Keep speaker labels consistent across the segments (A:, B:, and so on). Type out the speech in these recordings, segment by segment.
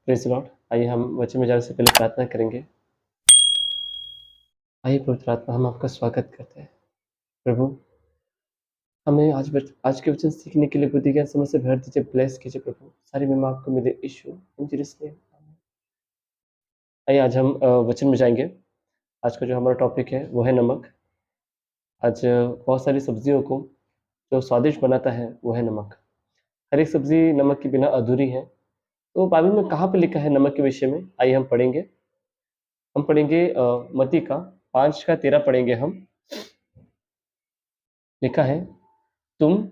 A: Praise the Lord. आइए हम वचन में जाने से पहले प्रार्थना करेंगे। आइए पवित्र आत्मा, हम आपका स्वागत करते हैं। प्रभु, हमें आज के वचन सीखने के लिए बुद्धि ज्ञान समझ से भर दीजिए, ब्लेस कीजिए प्रभु। सारी महिमा आपको मिले यीशु इन जीसस नेम। आइए आज हम वचन में जाएँगे। आज का जो हमारा टॉपिक है वो है नमक। आज बहुत सारी सब्जियों को जो स्वादिष्ट बनाता है वो है नमक। हर एक सब्जी नमक के बिना अधूरी है। तो बाइबल में कहाँ पे लिखा है नमक के विषय में? आइए हम पढ़ेंगे। हम पढ़ेंगे मत्ती का 5 का 13 पढ़ेंगे हम। लिखा है, तुम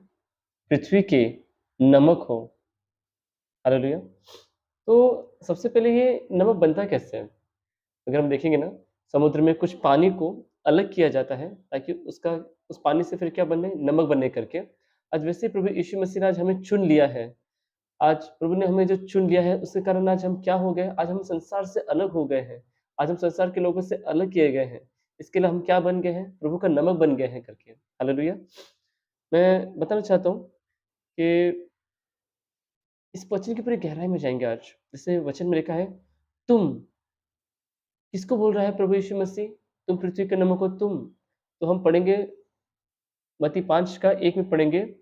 A: पृथ्वी के नमक हो। हालेलुया। तो सबसे पहले ये नमक बनता कैसे है? अगर हम देखेंगे ना, समुद्र में कुछ पानी को अलग किया जाता है ताकि उस पानी से फिर क्या बने? नमक बने करके। आज वैसे ही प्रभु यीशु मसीह ने आज हमें चुन लिया है। आज प्रभु ने हमें जो चुन लिया है उसके कारण आज हम क्या हो गए? आज हम संसार से अलग हो गए हैं। आज हम संसार के लोगों से अलग किए गए हैं। इसके लिए हम क्या बन गए हैं? प्रभु का नमक बन गए हैं करके। हालेलुया। मैं बताना चाहता हूँ कि इस वचन की पूरी गहराई में जाएँगे आज। जैसे वचन में लिखा है, तुम, किसको बोल रहा है प्रभु यीशु मसीह? तुम पृथ्वी के नमक हो तुम। तो हम पढ़ेंगे मत्ती 5 का 1 में पढ़ेंगे,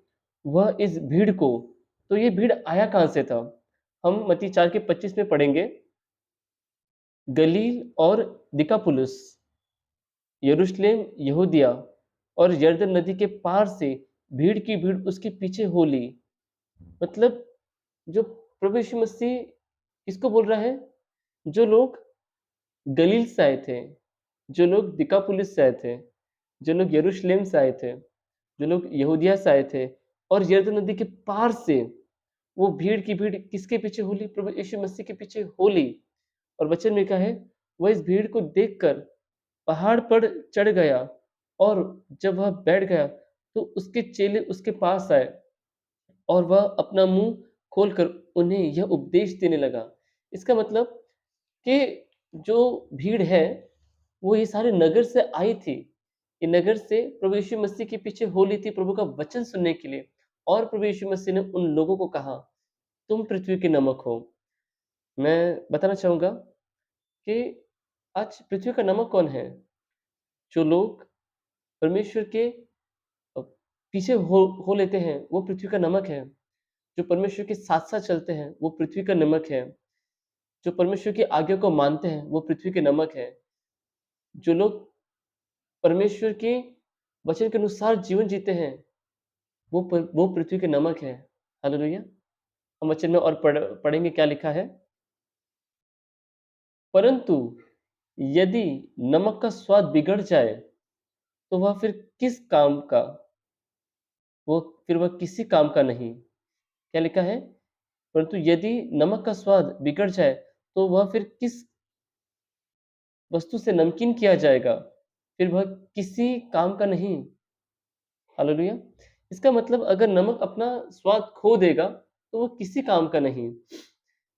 A: वह इस भीड़ को, तो ये भीड़ आया कहाँ से था? हम मत्ती 4 के 25 में पढ़ेंगे, गलील और दिकापुलिस, यरूशलेम, यहूदिया और यरदन नदी के पार से भीड़ की भीड़ उसके पीछे हो ली। मतलब जो प्रभु यीशु मसीह किसको बोल रहा है? जो लोग गलील से आए थे, जो लोग दिकापुलिस से आए थे, जो लोग यरूशलेम से आए थे, जो लोग यहूदिया से आए थे और यरदन नदी के पार से, वो भीड़ की भीड़ किसके पीछे हो ली? प्रभु यीशु मसीह के पीछे हो ली। और वचन में लिखा है, वह इस भीड़ को देखकर पहाड़ पर चढ़ गया और जब वह बैठ गया तो उसके चेले उसके पास आए और वह अपना मुंह खोलकर उन्हें यह उपदेश देने लगा। इसका मतलब कि जो भीड़ है वो ये सारे नगर से आई थी। ये नगर से प्रभु यीशु मसीह के पीछे हो ली थी प्रभु का वचन सुनने के लिए। और प्रभु यीशु मसीह ने उन लोगों को कहा, तुम पृथ्वी के नमक हो। मैं बताना चाहूँगा कि आज पृथ्वी का नमक कौन है? जो लोग परमेश्वर के अ, पीछे हो लेते हैं, वो पृथ्वी का नमक है। जो परमेश्वर के साथ-साथ चलते हैं, वो पृथ्वी का नमक है। जो परमेश्वर की आज्ञा को मानते हैं, वो पृथ्वी के नमक है। जो लोग परमेश्वर के वचन के अनुसार जीवन जीते हैं, वो पृथ्वी के नमक है। हालेलुया। हम वचन में और पढ़ेंगे क्या लिखा है? परंतु यदि नमक का स्वाद बिगड़ जाए, तो वह फिर किस काम का? वह किसी काम का नहीं। क्या लिखा है? परंतु यदि नमक का स्वाद बिगड़ जाए, तो वह फिर किस वस्तु से नमकीन किया जाएगा? फिर वह किसी काम का नहीं। हालेलुया। इसका मतलब अगर नमक अपना स्वाद खो देगा, तो वो किसी काम का नहीं।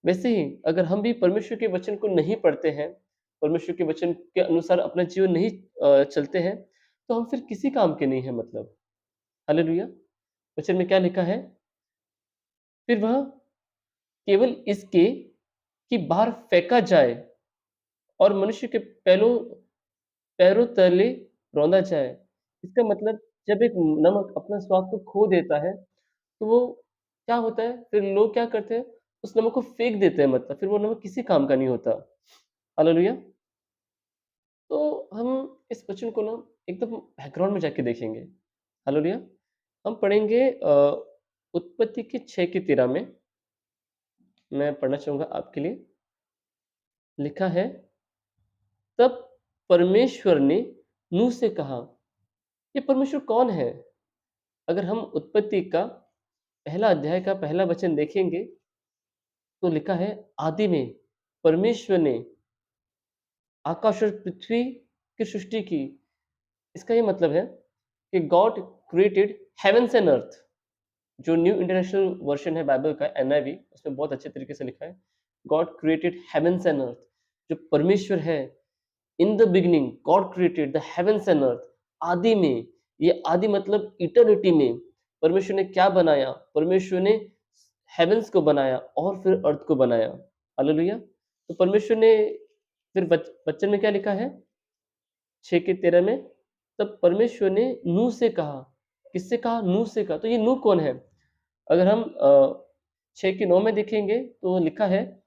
A: वैसे ही अगर हम भी परमेश्वर के वचन को नहीं पढ़ते हैं, परमेश्वर के वचन के अनुसार अपना जीवन नहीं चलते हैं, तो हम फिर किसी काम के नहीं हैं मतलब। हालेलुया। वचन में क्या लिखा है? फिर वह केवल इसके कि बाहर फेंका जाए और मनुष्य के पैरों तले रौंदा जाए। इसका मतलब जब एक नमक अपना स्वाद को खो देता है, तो वो क्या होता है? फिर लोग क्या करते हैं? उस नमक को फेंक देते हैं मतलब, फिर वो नमक किसी काम का नहीं होता। हालेलुया। तो हम इस वचन को ना एकदम बैकग्राउंड में जाके देखेंगे। हालेलुया। हम पढ़ेंगे उत्पत्ति के 6 के 13 में। मैं पढ़ना चाहूँगा आपके लिए। लिखा है, तब परमेश्वर ने नूह से कहा। ये परमेश्वर कौन है? अगर हम उत्पत्ति का पहला अध्याय का पहला वचन देखेंगे, तो लिखा है, आदि में परमेश्वर ने आकाश और पृथ्वी की सृष्टि की। इसका ये मतलब है कि God created heaven's and earth. जो न्यू इंटरनेशनल वर्जन है बाइबल का, एनआईवी, उसमें बहुत अच्छे तरीके से लिखा है, God created heaven's and earth. जो परमेश्वर है, in the beginning God created the heavens and earth. आदि में, ये आदि मतलब इटर्निटी में परमेश्वर ने क्या बनाया? परमेश्वर ने हेवेंस को बनाया और फिर अर्थ को बनाया। हालेलुया। तो परमेश्वर ने फिर वचन में क्या लिखा है 6 के 13 में, तब परमेश्वर ने नूह से कहा, किससे कहा? नूह से कहा। तो ये नूह कौन है? अगर हम 6 के 9 में देखेंगे तो लिखा है,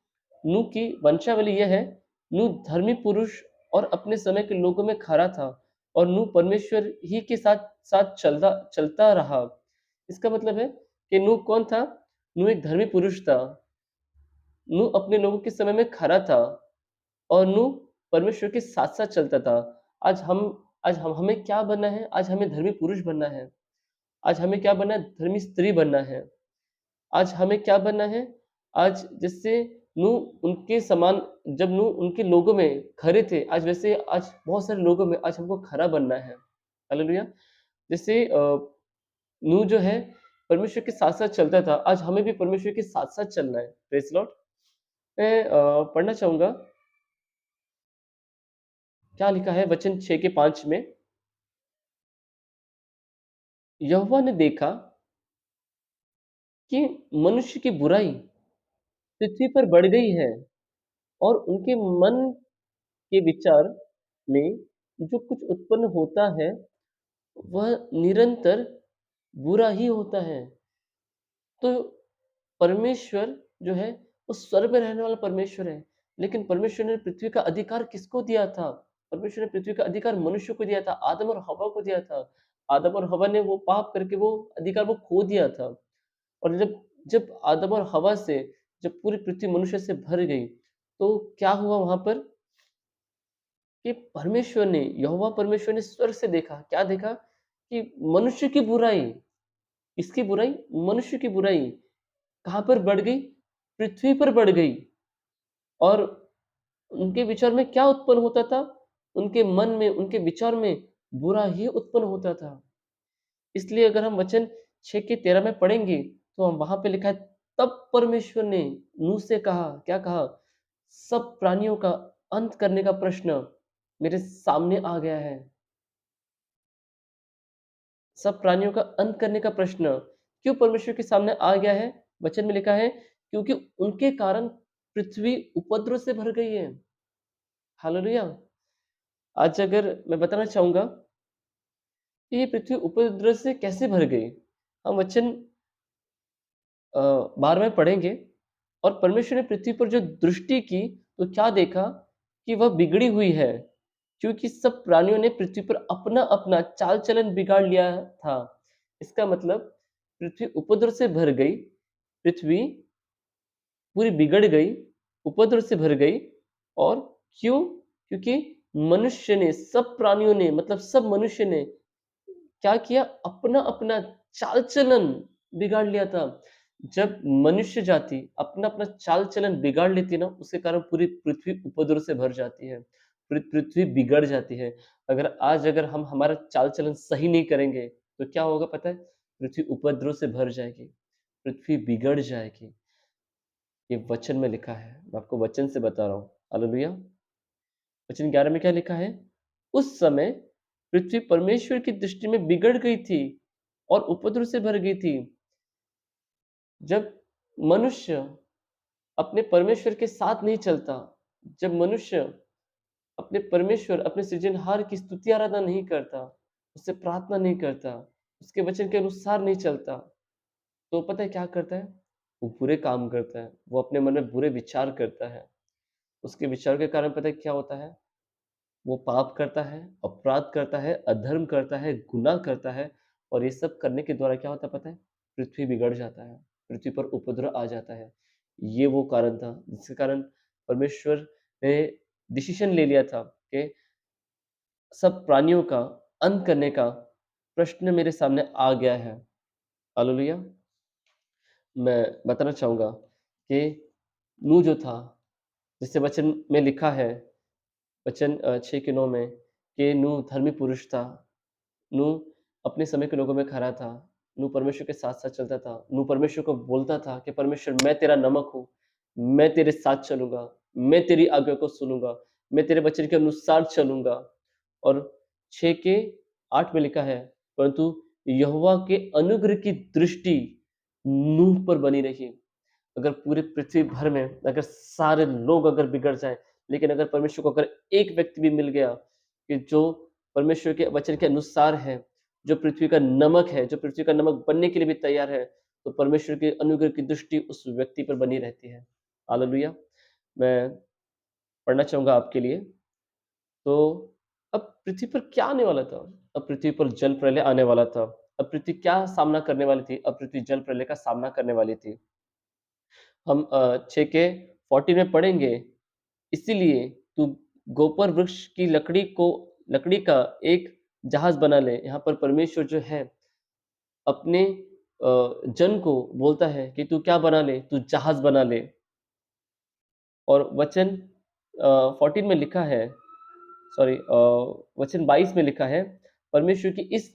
A: नूह की वंशावली यह है, नूह धर्मी पुरुष और अपने समय के लोगों में खरा था और नूह परमेश्वर ही के साथ साथ चलता चलता रहा। इसका मतलब है कि नूह कौन था? नूह एक धर्मी पुरुष था। नूह अपने लोगों के समय में खरा था और नूह परमेश्वर के साथ-साथ चलता था। आज हम हमें क्या बनना है? आज हमें धर्मी पुरुष बनना है। आज हमें क्या बनना है? धर्मी स्त्री बनना है। आज हमें क्या बनना है? आज जिससे नूह उनके समान, जब नूह उनके लोगों में खरे थे, आज वैसे आज बहुत सारे लोगों में आज हमको खरा बनना है। हालेलुया! जैसे नूह जो है परमेश्वर के साथ-साथ चलता था, आज हमें भी परमेश्वर के साथ-साथ चलना है। Praise Lord. मैं पढ़ना चाहूँगा, क्या लिखा है वचन 6 के 5 में, यहोवा ने देखा कि मनुष्य की बुराई पृथ्वी पर बढ़ गई है और उनके मन के विचार में जो कुछ उत्पन्न होता है, वह निरंतर बुरा ही होता है। तो परमेश्वर जो है, वो स्वर्ग में रहने वाला परमेश्वर है, लेकिन परमेश्वर ने पृथ्वी का अधिकार किसको दिया था? परमेश्वर ने पृथ्वी का अधिकार मनुष्य को दिया था, आदम और हव्वा को दिया था। आदम और हव्वा ने वो पाप करके वो अधिकार वो खो दिया था। और जब जब आदम और हव्वा से जब पूरी पृथ्वी मनुष्य से भर गई, तो क्या हुआ वहाँ पर कि परमेश्वर ने, यहोवा परमेश्वर ने स्वर्ग से देखा, क्या देखा? कि मनुष्य की बुराई, किसकी बुराई? मनुष्य की बुराई कहाँ पर बढ़ गई? पृथ्वी पर बढ़ गई। और उनके विचार में क्या उत्पन्न होता था? उनके मन में, उनके विचार में बुरा ही उत्पन्न होता था। इसलिए अगर हम वचन 6 के 13 में पढ़ेंगे, तो हम वहाँ पे लिखा है, तब परमेश्वर ने नूह से कहा, क्या कहा? सब प्राणियों का अंत करने का प्रश्न मेरे सामने आ गया है। सब प्राणियों का अंत करने का प्रश्न क्यों परमेश्वर के सामने आ गया है? वचन में लिखा है, क्योंकि उनके कारण पृथ्वी उपद्रव से भर गई है। हालेलुया! आज अगर मैं बताना चाहूँगा कि ये पृथ्वी उपद्रव से कैसे भर गई? हम वचन 12 में पढ़ेंगे, और परमेश्वर ने पृथ्वी पर जो दृष्टि की, तो क्या देखा कि वह बिगड़ी हुई है, क्योंकि सब प्राणियों ने पृथ्वी पर अपना-अपना चाल-चलन बिगाड़ लिया था। इसका मतलब पृथ्वी उपद्रव से भर गई, पृथ्वी पूरी बिगड़ गई, उपद्रव से भर गई। और क्यों? क्योंकि मनुष्य ने, सब प्राणियों ने, मतलब सब मनुष्य ने क्या किया? अपना-अपना चाल-चलन बिगाड़ लिया था। जब मनुष्य जाति अपना-अपना चाल-चलन बिगाड़ लेती है ना, उसके कारण पूरी पृथ्वी उपद्रव से भर जाती है। पूरी पृथ्वी बिगड़ जाती है। अगर हम हमारा चाल-चलन सही नहीं करेंगे, तो क्या होगा पता है? पृथ्वी उपद्रव से भर जाएगी, पृथ्वी बिगड़ जाएगी। ये वचन में लिखा है। मैं आपको वचन से बता रहा हूँ। हालेलुया! वचन 11 में क्या लिखा है? उस समय पृथ्वी परमेश्वर की दृष्टि में बिगड़ गई थी और उपद्रव से भर गई थी। जब मनुष्य अपने परमेश्वर के साथ नहीं चलता, जब मनुष्य अपने परमेश्वर, अपने सृजनहार की स्तुति आराधना नहीं करता, उससे प्रार्थना नहीं करता, उसके वचन के अनुसार नहीं चलता, तो पता है क्या करता है? वो बुरे काम करता है। वो अपने मन में बुरे विचार करता है। उसके विचार के कारण पता है क्या होता है? वो पाप करता है, अपराध करता है, अधर्म करता है, गुनाह करता है, और ये सब करने के द्वारा क्या होता है पता है? पृथ्वी बिगड़ जाता है, पृथ्वी पर उपद्रव आ जाता है। ये वो कारण था, जिसके कारण परमेश्वर ने डिसीज़न ले लिया था कि सब प्राणियों का अंत करने का प्रश्न मेरे सामने आ गया है। हालेलुया! मैं बताना चाहूँगा कि नूह जो था, जिससे वचन में लिखा है, वचन 6 के 9 में, कि नूह धर्मी पुरुष था। नूह अपने समय के लोगों में खरा था। नूह परमेश्वर के साथ-साथ चलता था। नूह परमेश्वर को बोलता था कि परमेश्वर, मैं तेरा नमक हूँ, मैं तेरे साथ चलूँगा, मैं तेरी आज्ञा को सुनूँगा, मैं तेरे वचन के अनुसार चलूँगा। और 6 के 8 में लिखा है, परंतु यहोवा के अनुग्रह की दृष्टि नूह पर बनी रही। अगर पूरी पृथ्वी भर में अगर सारे लोग अगर बिगड़ जाएँ, लेकिन अगर परमेश्वर को अगर एक व्यक्ति भी मिल गया कि जो परमेश्वर के वचन के अनुसार है, जो पृथ्वी का नमक है, जो पृथ्वी का नमक बनने के लिए भी तैयार है, तो परमेश्वर के अनुग्रह की दृष्टि उस व्यक्ति पर बनी रहती है। हालेलुया! मैं पढ़ना चाहूँगा आपके लिए। तो अब पृथ्वी पर क्या आने वाला था? अब पृथ्वी पर जल प्रलय आने वाला था। अब पृथ्वी क्या सामना करने वाली थी? अब पृथ्वी जल प्रलय का सामना करने वाली थी। हम 6 के 14 में पढ़ेंगे, इसीलिए तू गोपर वृक्ष की लकड़ी का एक जहाज बना ले। यहाँ पर परमेश्वर जो है अपने जन को बोलता है कि तू क्या बना ले? तू जहाज बना ले। और वचन 14 में लिखा है, सॉरी वचन 22 में लिखा है, परमेश्वर की इस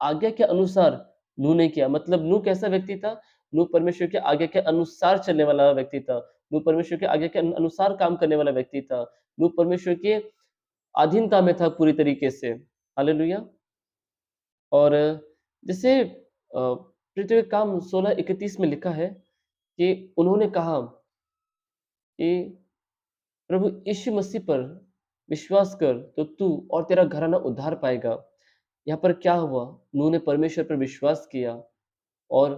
A: आज्ञा के अनुसार नूह ने किया। मतलब नूह कैसा व्यक्ति था? नूह परमेश्वर की आज्ञा के अनुसार चलने वाला व्यक्ति था। नूह परमेश्वर की आज्ञा के अनुसार काम करने वाला व्यक्ति था। नूह परमेश्वर के अधीनता में था पूरी तरीके से। हालेलुया! और जैसे पृथ्वी का काम 16:31 में लिखा है कि उन्होंने कहा कि प्रभु यीशु मसीह पर विश्वास कर तो तू और तेरा घराना उद्धार पाएगा। यहाँ पर क्या हुआ? नूह ने परमेश्वर पर विश्वास किया और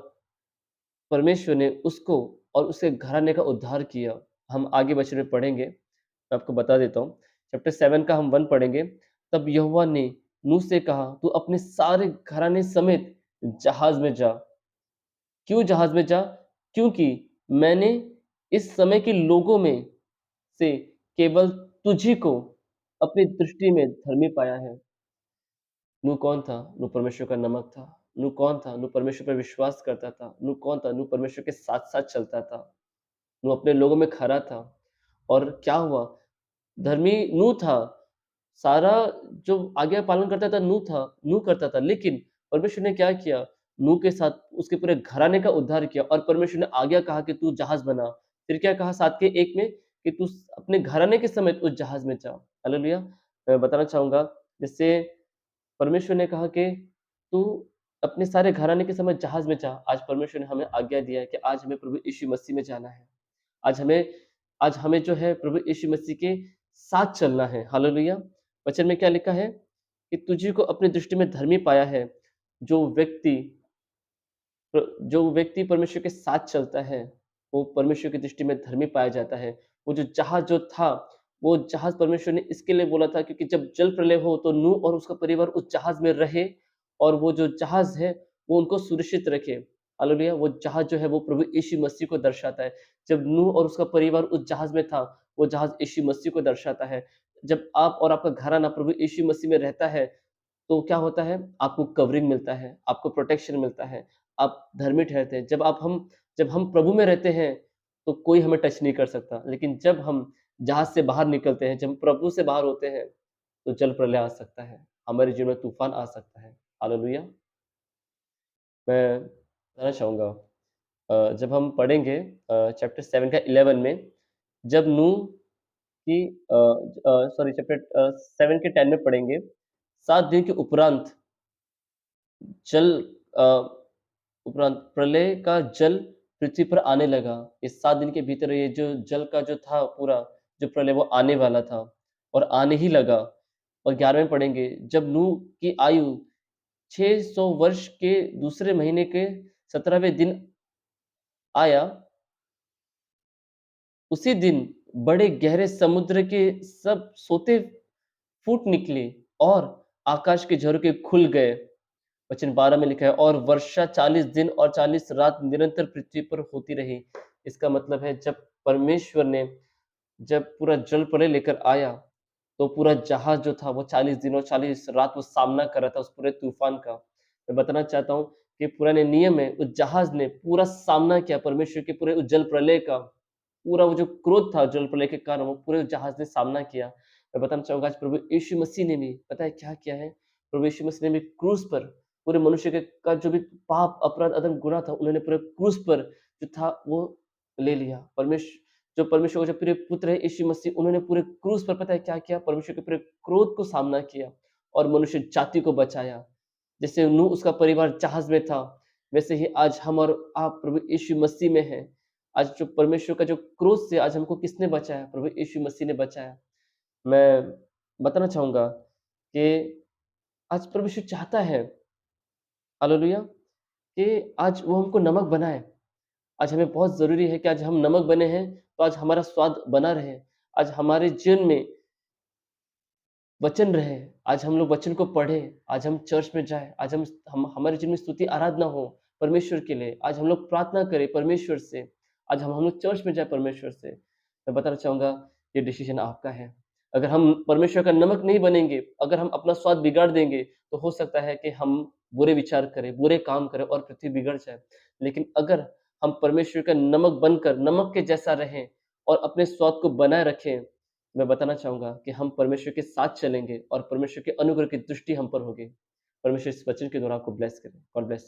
A: परमेश्वर ने उसको और उसके घराने का उद्धार किया। हम आगे वचन में पढ़ेंगे, मैं आपको बता देता हूँ। चैप्टर 7 का हम 1 पढ़ेंगे। तब यहोवा ने नूह से कहा, तू अपने सारे घराने समेत जहाज में जा। क्यों जहाज में जा? क्योंकि मैंने इस समय के लोगों में से केवल तुझी को अपनी दृष्टि में धर्मी पाया है। नूह कौन था? नूह परमेश्वर का नमक था। नूह कौन था? नूह परमेश्वर पर विश्वास करता था। नूह कौन था? नूह परमेश्वर के साथ-साथ चलता था। नूह अपने लोगों में खरा था। और क्या हुआ? धर्मी नूह था। सारा जो आज्ञा पालन करता था नूह करता था। लेकिन परमेश्वर ने क्या किया? नूह के साथ उसके पूरे घराने का उद्धार किया और परमेश्वर ने आज्ञा कहा कि तू जहाज बना। फिर क्या कहा 7 के 1 में कि तू अपने घराने के समेत उस जहाज में जा। हालेलुया! मैं बताना चाहूँगा जैसे परमेश्वर ने कहा कि तू अपने सारे घराने के समेत जहाज में जा। आज परमेश्वर ने हमें आज्ञा दिया है कि आज हमें प्रभु यीशु मसीह में जाना है। आज हमें आज हमें जो है प्रभु यीशु मसीह के साथ चलना है। हालेलुया! वचन में क्या लिखा है कि तुझी को अपनी दृष्टि में धर्मी पाया है। जो व्यक्ति जो व्यक्ति परमेश्वर के साथ चलता है, वो परमेश्वर की दृष्टि में धर्मी पाया जाता है। वो जो जहाज जो था, वो जहाज परमेश्वर ने इसके लिए बोला था क्योंकि जब जल प्रलय हो तो नूह और उसका परिवार उस जहाज में रहे और वो जो जहाज है, वो उनको सुरक्षित रखे। हालेलुया! वो जहाज जो है वो प्रभु यीशु मसीह को दर्शाता है। जब नूह और उसका परिवार उस जहाज में था, वो जहाज यीशु मसीह को दर्शाता है। जब आप और आपका घराना प्रभु यीशु मसीह में रहता है, तो क्या होता है? आपको कवरिंग मिलता है, आपको प्रोटेक्शन मिलता है, आप धर्मी ठहरते हैं। जब हम प्रभु में रहते हैं, तो कोई हमें टच नहीं कर सकता। लेकिन जब हम जहाज से बाहर निकलते हैं, जब हम प्रभु से बाहर होते हैं, तो जल प्रलय आ सकता है, हमारे जीवन में तूफान आ सकता है। हालेलुया! मैं बताना चाहूँगा जब हम पढ़ेंगे चैप्टर 7 का 11 में, जब नूह की सॉरी चैप्टर 7 के 10 में पढ़ेंगे, 7 दिन के जल अ, उपरांत प्रलय का जल पृथ्वी पर आने लगा। इस 7 दिन के भीतर ये जो जल का जो था पूरा जो प्रलय वो आने वाला था और आने ही लगा। और 11वें पढ़ेंगे, जब नूह की आयु 600 वर्ष के दूसरे महीने के 17वें दिन आया, उसी दिन बड़े गहरे समुद्र के सब सोते फूट निकले और आकाश के झरोखे खुल गए। वचन 12 में लिखा है और वर्षा 40 दिन और 40 रात निरंतर पृथ्वी पर होती रही। इसका मतलब है परमेश्वर ने जब पूरा जल प्रलय लेकर आया, तो पूरा जहाज जो था वो 40 दिन और 40 रात वो सामना कर रहा था उस पूरे तूफान का। मैं बताना चाहता हूँ कि पुराने नियम में उस जहाज ने पूरा सामना किया परमेश्वर के पूरे उस जल प्रलय का। पूरा वो जो क्रोध था जल प्रलय के कारण वो पूरे जहाज ने सामना किया। मैं बताना चाहूँगा आज प्रभु यीशु मसीह ने भी पता है क्या किया है? प्रभु यीशु मसीह ने भी क्रूस पर पूरे मनुष्य के का जो भी पाप, अपराध, अधर्म, गुनाह था उन्होंने पूरे क्रूस पर जो था वो ले लिया। जो परमेश्वर का जो प्रिय पुत्र है यीशु मसीह उन्होंने पूरे क्रूस पर पता है क्या किया? परमेश्वर के पूरे क्रोध को सामना किया और मनुष्य जाति को बचाया। जैसे नूह उसका परिवार जहाज में था, वैसे ही आज हम और आप प्रभु यीशु मसीह में हैं। आज जो परमेश्वर का जो क्रोध से आज हमको किसने बचाया? प्रभु यीशु मसीह ने बचाया। मैं बताना चाहूँगा कि आज परमेश्वर चाहता है, हालेलुया, कि आज वो हमको नमक बनाए। आज हमें बहुत ज़रूरी है कि आज हम नमक बने हैं, तो आज हमारा स्वाद बना रहे। आज हमारे जीवन में वचन रहे, आज हम लोग वचन को पढ़ें, आज हम चर्च में जाएँ, आज हम हमारे जीवन में स्तुति आराधना हो परमेश्वर के लिए, आज हम लोग प्रार्थना करें परमेश्वर से, आज हम लोग चर्च में जाएँ परमेश्वर से। मैं बताना चाहूँगा ये डिसीज़न आपका है। अगर हम परमेश्वर का नमक नहीं बनेंगे, अगर हम अपना स्वाद बिगाड़ देंगे, तो हो सकता है कि हम बुरे विचार करें, बुरे काम करें और पृथ्वी बिगड़ जाए। लेकिन अगर हम परमेश्वर का नमक बनकर नमक के जैसा रहें और अपने स्वाद को बनाए रखें, मैं बताना चाहूँगा कि हम परमेश्वर के साथ चलेंगे और परमेश्वर के अनुग्रह की दृष्टि हम पर होगी। परमेश्वर इस वचन के द्वारा आपको ब्लेस करे। God bless.